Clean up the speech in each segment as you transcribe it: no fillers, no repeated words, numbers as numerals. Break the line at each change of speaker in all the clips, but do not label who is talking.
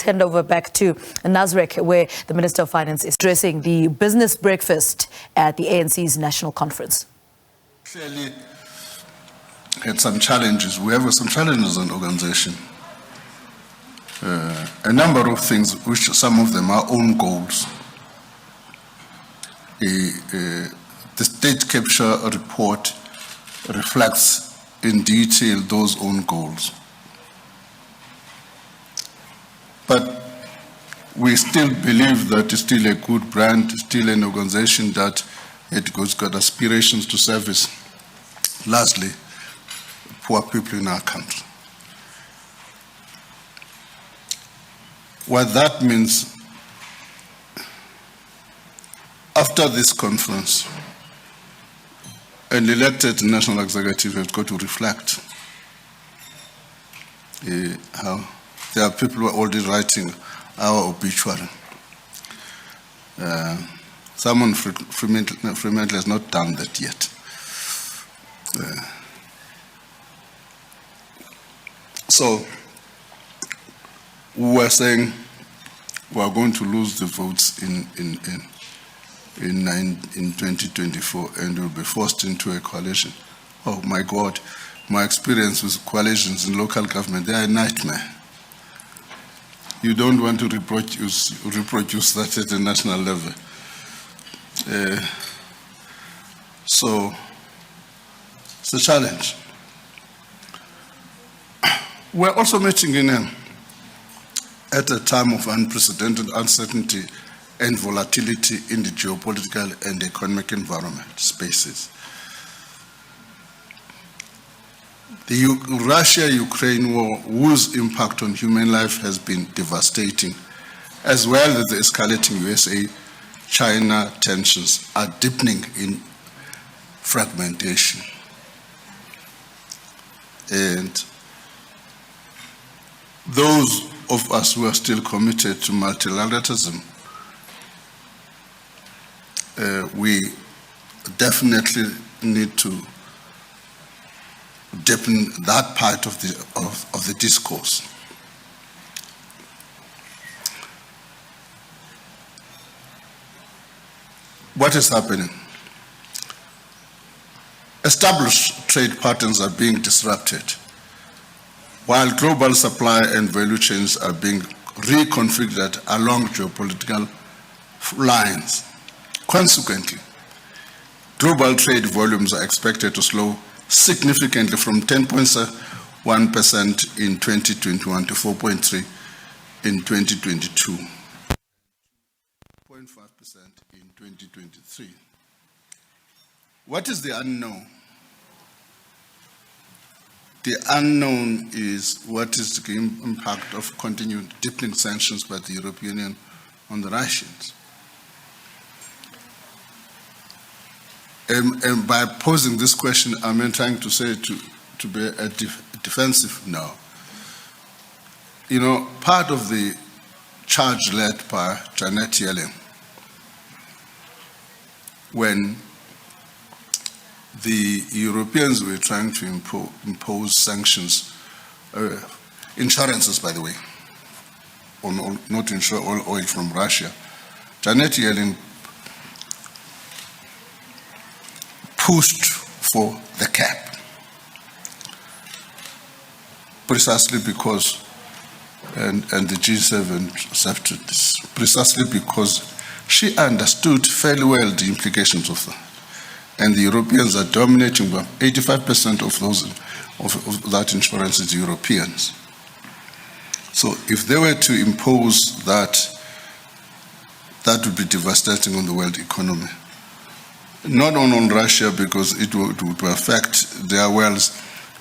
hand over back to Nazrek, where the Minister of Finance is addressing the business breakfast at the ANC's national conference.
Clearly had some challenges. We have some challenges in the organization. A number of things, which some of them are own goals. The state capture report reflects in detail those own goals. But we still believe that it's still a good brand, still an organization that has got aspirations to service largely poor people in our country. What that means, after this conference, an elected national executive has got to reflect how there are people who are already writing our obituary. Someone Fremantle has not done that yet. So we were saying we are going to lose the votes in 2024 and we'll be forced into a coalition. Oh my God, my experience with coalitions in local government, they are a nightmare. You don't want to reproduce that at the national level. So it's a challenge. We're also meeting at a time of unprecedented uncertainty and volatility in the geopolitical and economic environment spaces. The Russia-Ukraine war, whose impact on human life has been devastating, as well as the escalating USA-China tensions, are deepening in fragmentation. And those of us who are still committed to multilateralism, we definitely need to deepen that part of the discourse. What is happening? Established trade patterns are being disrupted, while global supply and value chains are being reconfigured along geopolitical lines. Consequently, global trade volumes are expected to slow significantly from 10.1% in 2021 to 4.3% in 2022, 0.5% in 2023. What is the unknown? The unknown is what is the impact of continued deepening sanctions by the European Union on the Russians. And by posing this question, I'm trying to say to be a defensive now. You know, part of the charge led by Janet Yellen when the Europeans were trying to impose sanctions, insurances, by the way, not to insure all oil from Russia. Janet Yellen pushed for the cap, precisely because, and the G7 accepted this, precisely because she understood fairly well the implications of that. And the Europeans are dominating by 85% of that insurance is Europeans. So if they were to impose that, that would be devastating on the world economy. Not only on Russia, because it would affect their wealth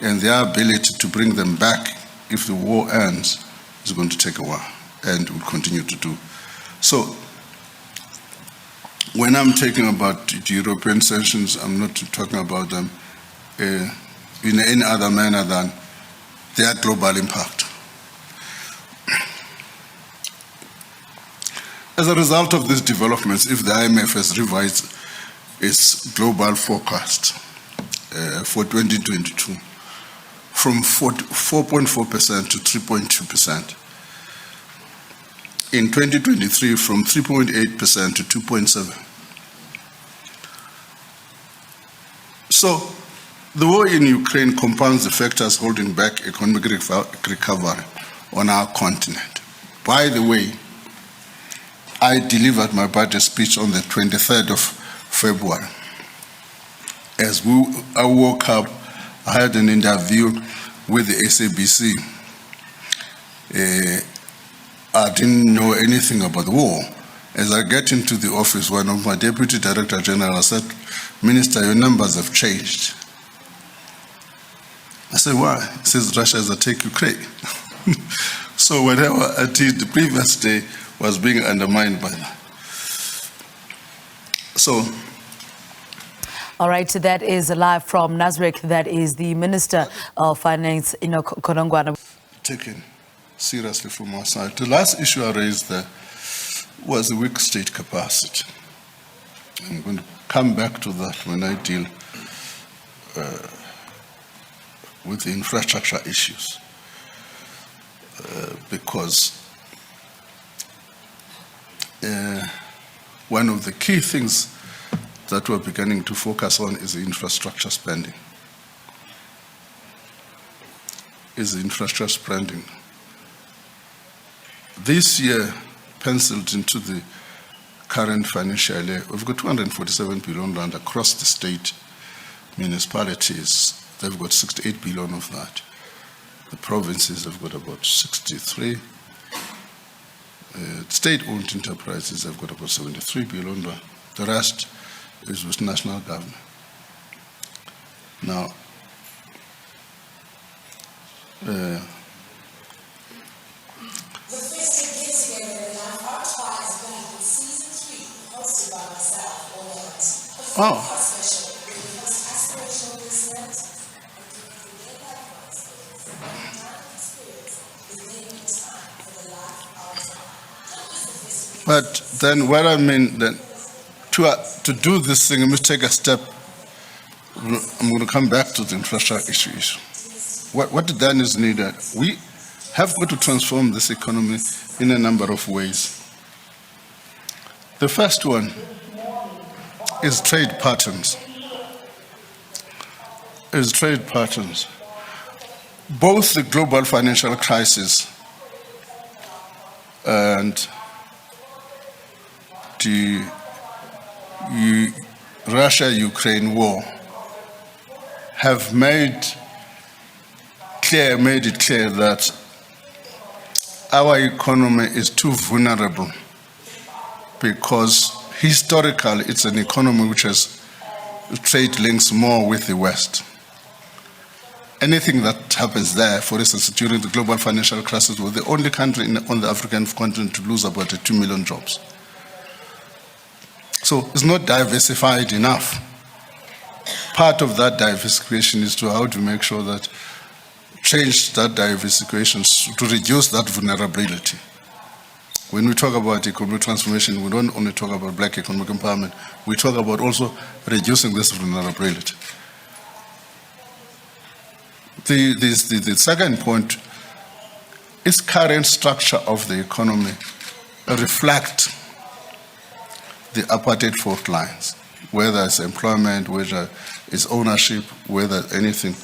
and their ability to bring them back if the war ends is going to take a while and will continue to do. So when I'm talking about the European sanctions, I'm not talking about them in any other manner than their global impact. As a result of these developments, if the IMF has revised its global forecast for 2022 from 4.4% to 3.2%, in 2023 from 3.8% to 2.7%. So the war in Ukraine compounds the factors holding back economic recovery on our continent. By the way, I delivered my budget speech on the 23rd of February. As I woke up, I had an interview with the SABC. I didn't know anything about the war. As I get into the office, one of my Deputy Director General said, "Minister, your numbers have changed." I said, "Why?" He says, "Russia has attacked Ukraine." So whatever I did the previous day was being undermined by that. So.
All right, so that is live from Nasrec. That is the Minister of Finance, Enoch Godongwana.
Taken seriously from our side. The last issue I raised there was the weak state capacity. I'm going to come back to that when I deal with the infrastructure issues, because one of the key things that we're beginning to focus on is the infrastructure spending. This year, penciled into the current financial year, we've got 247 billion rand across the state municipalities. They've got 68 billion of that. The provinces have got about 63. State-owned enterprises have got about 73 billion rand. The rest is with national government. Now, but then what I mean then, to do this thing, I must take a step. I'm going to come back to the infrastructure issue. What then is needed? We have got to transform this economy in a number of ways. The first one is trade patterns. Both the global financial crisis and the Russia-Ukraine war have made it clear that our economy is too vulnerable, because historically it's an economy which has trade links more with the West. Anything that happens there, for instance, during the global financial crisis, was the only country on the African continent to lose about 2 million jobs. So it's not diversified enough. Part of that diversification is to how to make sure that change that diversification to reduce that vulnerability. When we talk about economic transformation, we don't only talk about black economic empowerment, we talk about also reducing this vulnerability. The second point is current structure of the economy reflect the apartheid fault lines, whether it's employment, whether it's ownership, whether anything.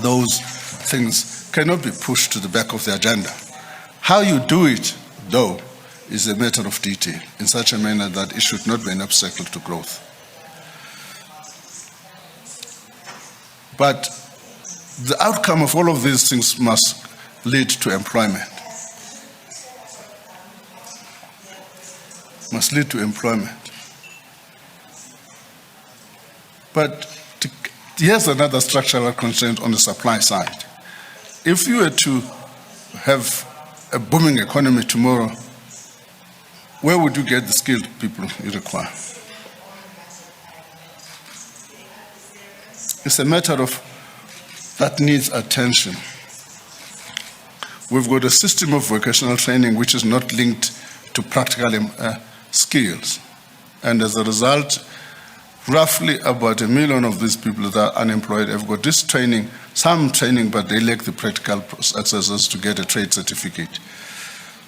Those things cannot be pushed to the back of the agenda. How you do it, though, is a matter of detail, in such a manner that it should not be an obstacle to growth. But the outcome of all of these things must lead to employment. But here's another structural constraint on the supply side. If you were to have a booming economy tomorrow, where would you get the skilled people you require? It's a matter of that needs attention. We've got a system of vocational training which is not linked to practical skills. And as a result, roughly about 1 million of these people that are unemployed have got this training, some training, but they lack the practical accesses to get a trade certificate.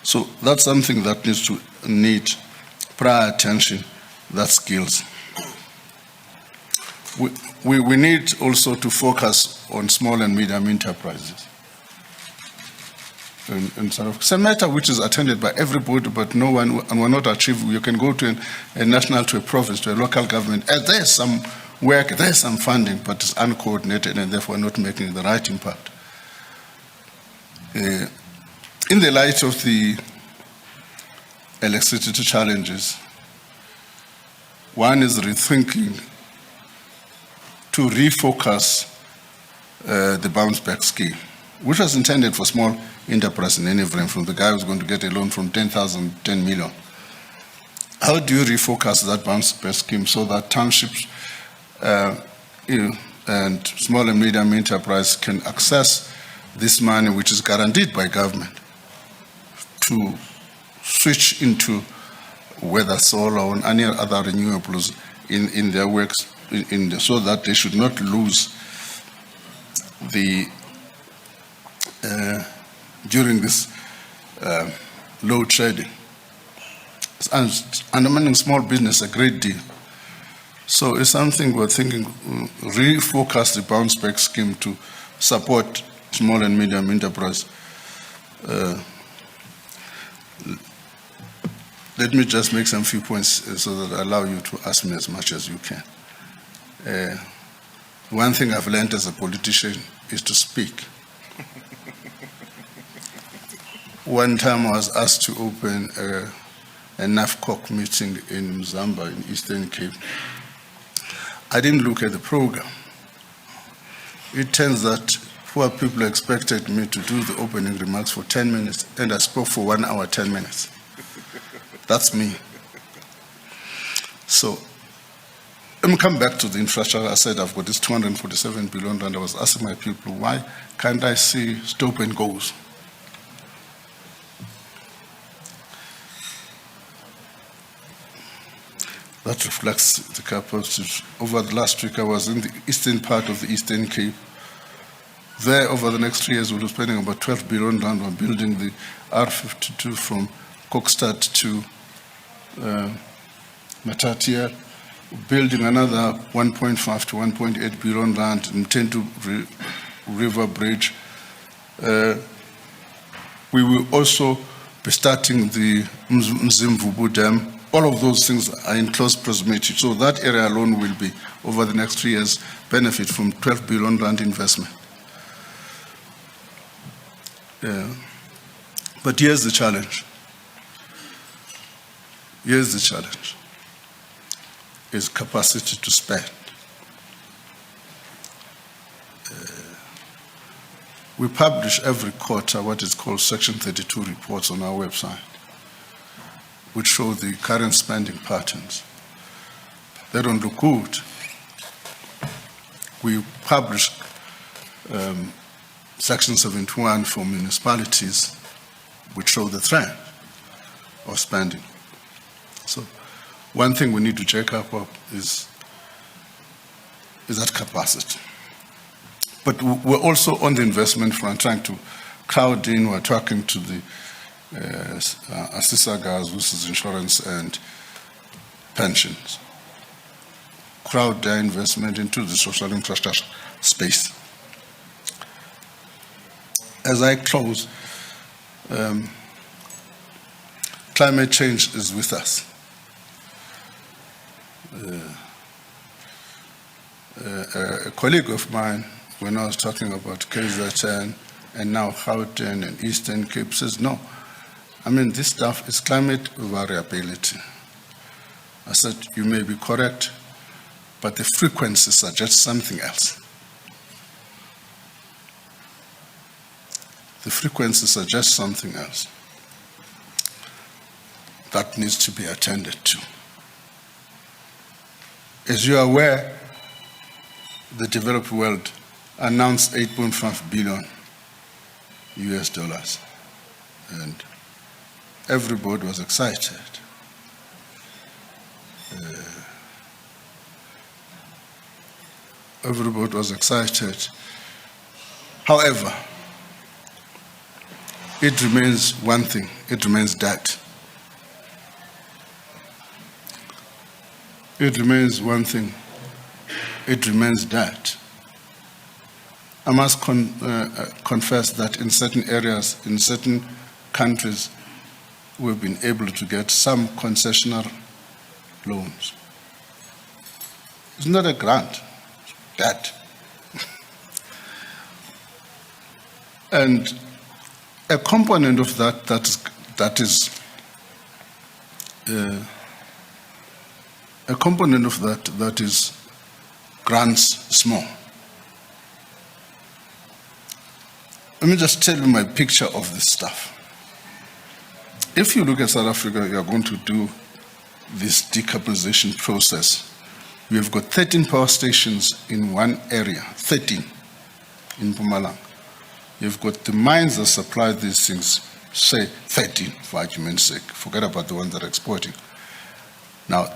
So that's something that needs to need prior attention, that's skills. We need also to focus on small and medium enterprises. And sort of, it's a matter which is attended by everybody, but no one, and will not achieve. You can go to a national, to a province, to a local government, and there's some work, there's some funding, but it's uncoordinated and therefore not making the right impact. In the light of the electricity challenges, one is rethinking to refocus the bounce back scheme, which was intended for small enterprise in any frame, from the guy who's going to get a loan from 10,000, 10 million. How do you refocus that bounce back scheme so that townships and small and medium enterprise can access this money, which is guaranteed by government, to switch into whether solar or any other renewables in their works, so that they should not lose the during this load shedding. It's undermining small business a great deal. So it's something we're thinking, refocus the bounce back scheme to support small and medium enterprise. Let me just make some few points so that I allow you to ask me as much as you can. One thing I've learned as a politician is to speak. One time I was asked to open a NAFCOC meeting in Mzamba in Eastern Cape. I didn't look at the program. It turns that poor people expected me to do the opening remarks for 10 minutes, and I spoke for 1 hour, 10 minutes. That's me. So, let me come back to the infrastructure. I said I've got this 247 billion, and I was asking my people, why can't I see stop and goes? That reflects the capacity. Over the last week, I was in the eastern part of the Eastern Cape. There, over the next 3 years, we'll be spending about 12 billion on building the R52 from Kokstad to Matatia, building another 1.5 to 1.8 billion rand in Tentu River Bridge. We will also be starting the Mzimvubu Dam. All of those things are in close proximity. So that area alone will be, over the next 3 years, benefit from 12 billion rand investment. But here's the challenge. Here's the challenge. Is capacity to spend. We publish every quarter what is called Section 32 reports on our website, which show the current spending patterns. They don't look good. We publish Section 71 for municipalities, which show the trend of spending. So one thing we need to check up is that capacity. But we're also on the investment front, trying to crowd in. We're talking to the Asisagas, which is insurance and pensions. Crowd their investment into the social infrastructure space. As I close, climate change is with us. A colleague of mine, when I was talking about KZN and now Gauteng and Eastern Cape, says, no, I mean, this stuff is climate variability. I said, you may be correct, but the frequency suggests something else. The frequency suggests something else that needs to be attended to. As you are aware, the developed world announced $8.5 billion US, and everybody was excited. Everybody was excited. However, it remains one thing, it remains that. It remains one thing, it remains that. I must confess that in certain areas, in certain countries, we've been able to get some concessional loans. It's not a grant, it's debt. And a component of that is a component of that is grants small. Let me just tell you my picture of this stuff. If you look at South Africa, you are going to do this decarbonization process. We have got 13 power stations in one area, 13 in Mpumalanga. You've got the mines that supply these things, say 13 for argument's sake. Forget about the ones that are exporting. Now,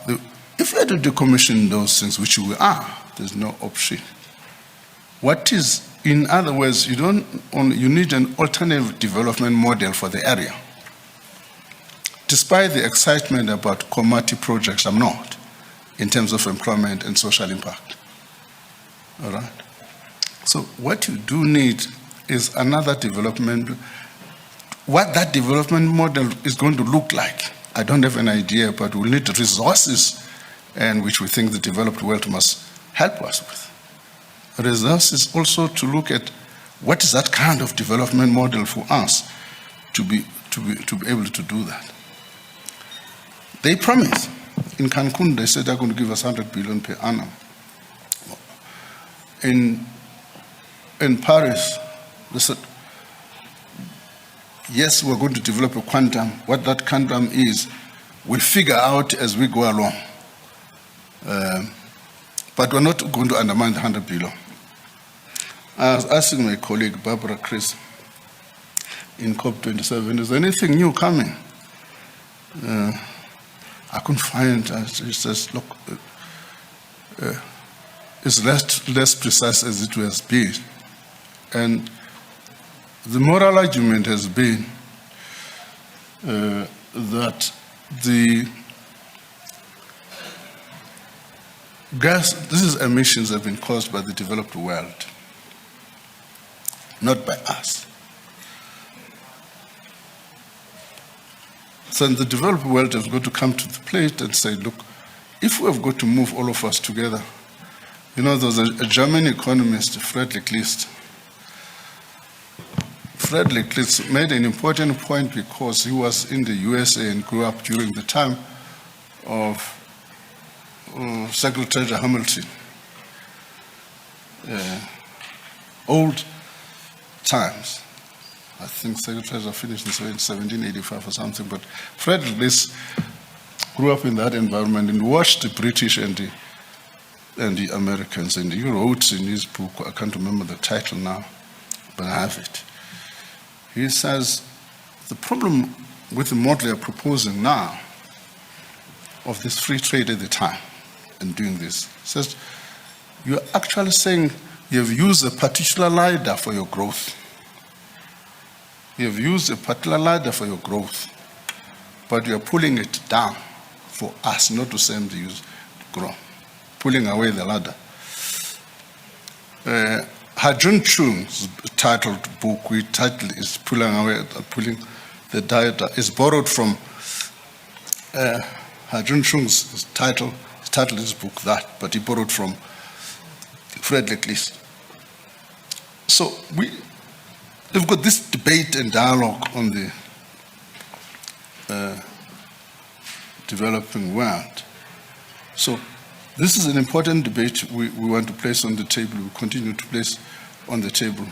if we had to decommission those things, which we are, there's no option. What is, in other words, you need an alternative development model for the area. Despite the excitement about commodity projects, I'm not, in terms of employment and social impact. All right? So what you do need is another development. What that development model is going to look like, I don't have an idea, but we'll need resources, and which we think the developed world must help us with. Resources also to look at what is that kind of development model for us to be able to do that. They promised. In Cancun, they said they're going to give us 100 billion per annum. In Paris, they said, yes, we're going to develop a quantum. What that quantum is, we'll figure out as we go along. But we're not going to undermine the 100 billion. I was asking my colleague, Barbara Chris, in COP27, is there anything new coming? I couldn't find, she says, look, it's less precise as it has been. And the moral argument has been that these emissions have been caused by the developed world, not by us. So the developed world has got to come to the plate and say, look, if we have got to move all of us together, there was a German economist, Friedrich List. Friedrich List made an important point because he was in the USA and grew up during the time of Secretary Hamilton. Old times. I think secretaries are finished in 1785 or something, but Friedrich List grew up in that environment and watched the British and the Americans, and he wrote in his book, I can't remember the title now, but I have it. He says, the problem with the model you're proposing now of this free trade at the time and doing this, says, you're actually saying you've used a particular ladder for your growth. You've used a particular ladder for your growth, but you're pulling it down for us, not to send the use grow, pulling away the ladder. Hajun Chung's titled book, title is Pulling the Ladder, is borrowed from Hajun Chung's title. He titled his book that, but he borrowed from Friedrich List. So we've got this debate and dialogue on the developing world. So this is an important debate we want to place on the table, we continue to place on the table.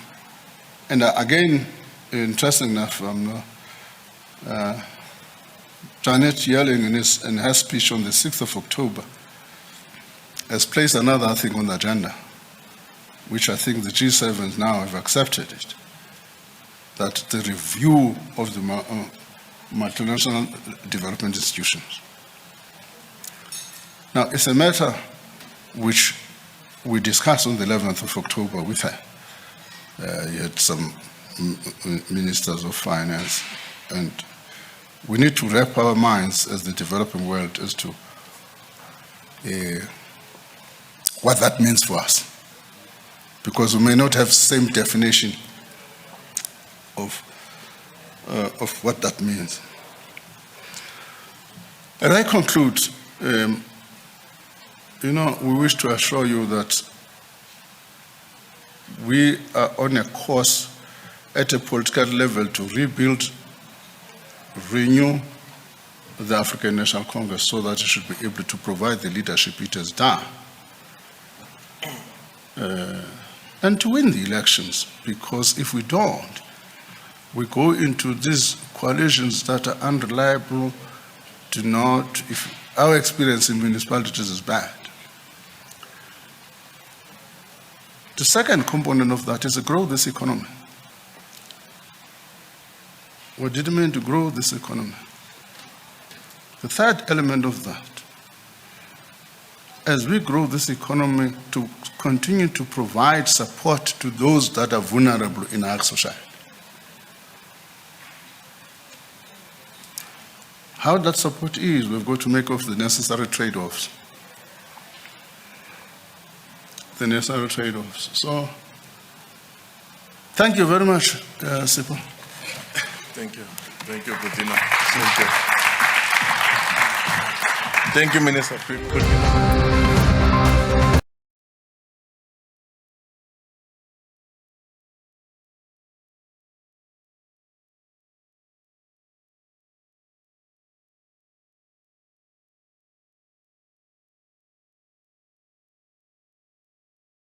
And again, interesting enough, Janet Yellen in her speech on the 6th of October has placed another thing on the agenda, which I think the G7 now have accepted it, that the review of the multinational development institutions. Now, it's a matter which we discussed on the 11th of October with her. You had some ministers of finance, and we need to wrap our minds as the developing world as to what that means for us, because we may not have the same definition of what that means. And I conclude, we wish to assure you that we are on a course at a political level to rebuild, renew the African National Congress so that it should be able to provide the leadership it has done and to win the elections, because if we don't, we go into these coalitions that are unreliable, if our experience in municipalities is bad. The second component of that is to grow this economy. What did it mean to grow this economy? The third element of that, as we grow this economy, to continue to provide support to those that are vulnerable in our society. How that support is, we've got to make off the necessary trade-offs. So, thank you very much, Sipho.
Thank you. Thank you, Putina. Thank you. Thank you, Minister.